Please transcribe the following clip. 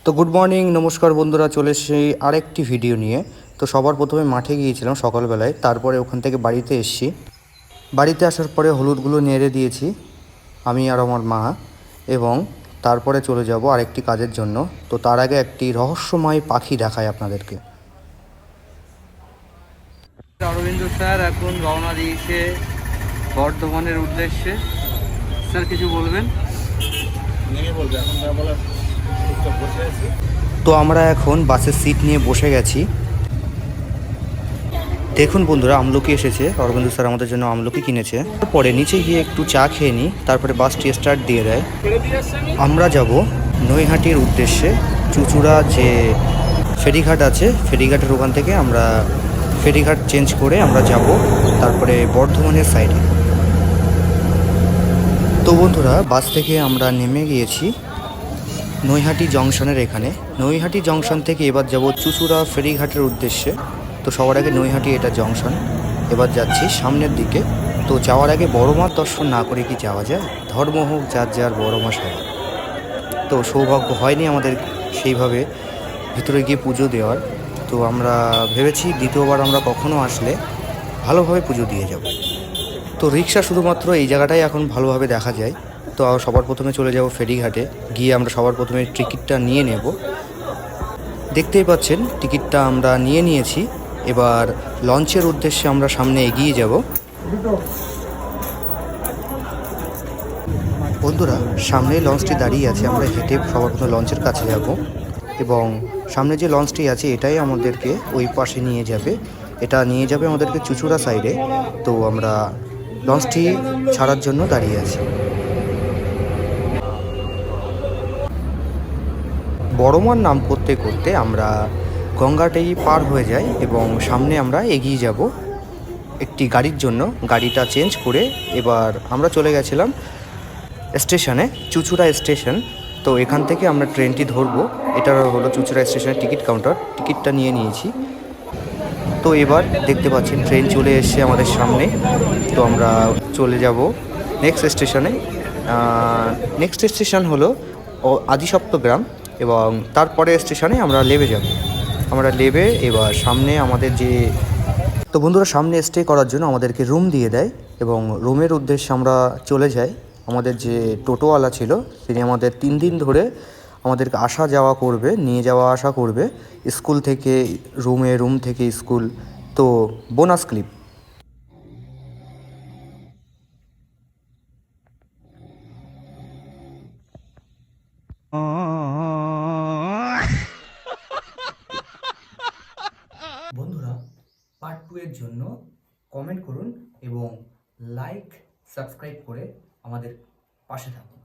তো good morning, নমস্কার বন্ধুরা, চলে এসেছি আরেকটি ভিডিও নিয়ে। তো সবার প্রথমে মাঠে গিয়েছিলাম সকালবেলায়, তারপরে ওখান থেকে বাড়িতে এসেছি। বাড়িতে আসার পরে হলুদগুলো নেড়ে দিয়েছি আমি আর আমার মা, এবং তারপরে চলে যাব আরেকটি কাজের জন্য। তো তার আগে একটি রহস্যময় পাখি দেখায় আপনাদেরকে। অরবিন্দ স্যার এখন রওনা দিয়েছে বর্ধমানের উদ্দেশ্যে। স্যার কিছু বলবেন? তো আমরা এখন বাসের সিট নিয়ে বসে গেছি। দেখুন বন্ধুরা, আমলকি এসেছে, অরবিন্দ স্যার আমাদের জন্য আমলকি কিনেছে। তারপরে নিচে গিয়ে একটু চা খেয়ে নিই, তারপরে বাসটি স্টার্ট দিয়ে দেয়। আমরা যাব নৈহাটির উদ্দেশ্যে। চুচুড়া যে ফেরিঘাট আছে, ফেরিঘাটের ওখান থেকে আমরা ফেরিঘাট চেঞ্জ করে আমরা যাব তারপরে বর্ধমানের সাইডে। তো বন্ধুরা, বাস থেকে আমরা নেমে গিয়েছি নৈহাটি জংশনের এখানে। নৈহাটি জংশন থেকে এবার যাব চুচুড়া ফেরিঘাটের উদ্দেশ্যে। তো সবার আগে নৈহাটি এটা জংশন, এবার যাচ্ছি সামনের দিকে। তো যাওয়ার আগে বড় মার দর্শন না করে কি যাওয়া যায়? ধর্ম হোক যার যার, বড় মা সবার। তো সৌভাগ্য হয়নি আমাদের সেইভাবে ভিতরে গিয়ে পুজো দেওয়ার। তো আমরা ভেবেছি দ্বিতীয়বার আমরা কখনো আসলে ভালোভাবে পুজো দিয়ে যাব। তো রিক্সা শুধুমাত্র এই জায়গাটাই এখন ভালোভাবে দেখা যায়। তো সবার প্রথমে চলে যাব ফেরিঘাটে, গিয়ে আমরা সবার প্রথমে টিকিটটা নিয়ে নেব। দেখতেই পাচ্ছেন টিকিটটা আমরা নিয়ে নিয়েছি। এবার লঞ্চের উদ্দেশ্যে আমরা সামনে এগিয়ে যাব। বন্ধুরা, সামনে লঞ্চটি দাঁড়িয়ে আছে, আমরা হেঁটে সবার প্রথমে লঞ্চের কাছে যাব, এবং সামনে যে লঞ্চটি আছে এটাই আমাদেরকে ওই পাশে নিয়ে যাবে। এটা নিয়ে যাবে আমাদেরকে চুচুড়া সাইডে। তো আমরা লঞ্চটি ছাড়ার জন্য দাঁড়িয়ে আছি। বড়মার নাম করতে করতে আমরা গঙ্গাটাই পার হয়ে যাই, এবং সামনে আমরা এগিয়ে যাব একটি গাড়ির জন্য। গাড়িটা চেঞ্জ করে এবার আমরা চলে গেছিলাম স্টেশনে, চুচুড়া স্টেশন। তো এখান থেকে আমরা ট্রেনটি ধরবো। এটা হলো চুচুড়া স্টেশনের টিকিট কাউন্টার। টিকিটটা নিয়ে নিয়েছি। তো এবার দেখতে পাচ্ছেন ট্রেন চলে এসেছে আমাদের সামনে। তো আমরা চলে যাব নেক্সট স্টেশনে। নেক্সট স্টেশন হলো আদিসপ্তগ্রাম, এবং তারপরে স্টেশনে আমরা নেমে যাব। আমরা নেমে এবার সামনে আমাদের যে, তো বন্ধুরা, সামনে স্টে করার জন্য আমাদেরকে রুম দিয়ে দেয়, এবং রুমের উদ্দেশ্যে আমরা চলে যাই। আমাদের যে টোটোওয়ালা ছিল তিনি আমাদের 3 দিন ধরে আমাদেরকে আসা যাওয়া করবে, নিয়ে যাওয়া আসা করবে, স্কুল থেকে রুমে, রুম থেকে স্কুল। তো বোনাস ক্লিপ। বন্ধুরা, পার্ট 2 এর জন্য কমেন্ট করুন এবং লাইক সাবস্ক্রাইব করে আমাদের পাশে থাকুন।